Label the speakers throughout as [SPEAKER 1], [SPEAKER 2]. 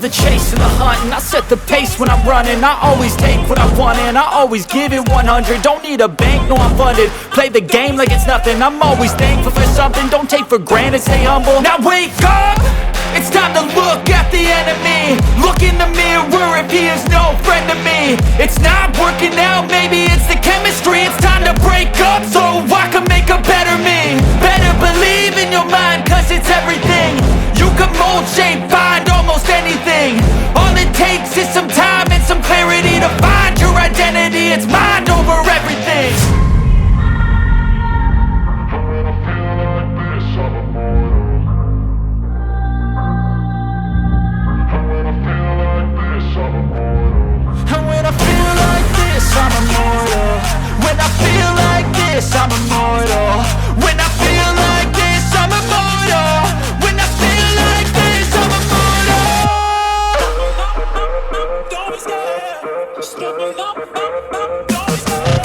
[SPEAKER 1] the chase and the hunt, and I set the pace when I'm running. I always take what I want and I always give it 100. Don't need a bank, no I'm funded. Play the game like it's nothing. I'm always thankful for something. Don't take for granted, stay humble. Now wake up! It's time to look at the enemy. Look in the mirror if he is no friend to me. It's not working out, maybe it's the chemistry. It's time to break up so I can make a better me. Better believe in your mind, cause it's everything. You can mold, shape, find almost anything. All it takes is some time and some clarity to find your identity. It's mind over everything. I'm immortal. When I feel like this, I'm immortal. When I feel like this, I'm immortal. When I feel like this, I'm immortal. Don't be scared. Just give me up. Don't be scared.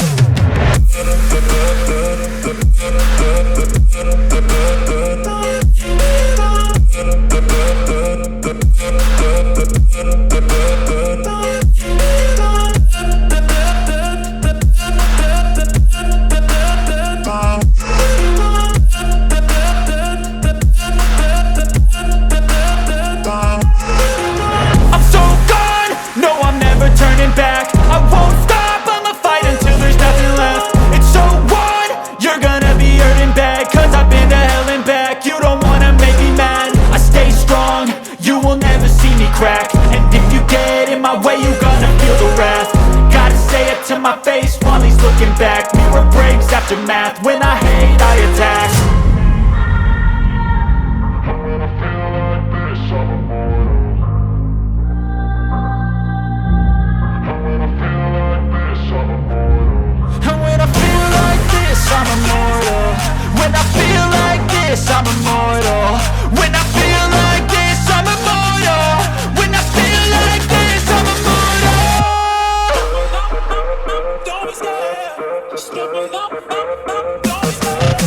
[SPEAKER 1] Crack. And if you get in my way, you gonna feel the wrath. Gotta say it to my face while he's looking back. Mirror breaks after math. When I hate, I attack. When I feel like this, I'm immortal. When I feel like this, I'm immortal. When I feel like this, I'm immortal. When I feel like this, I'm immortal. When I feel like this, I'm immortal. When I feel like this, I'm immortal. Don't be scared. Just give me up. Don't be scared.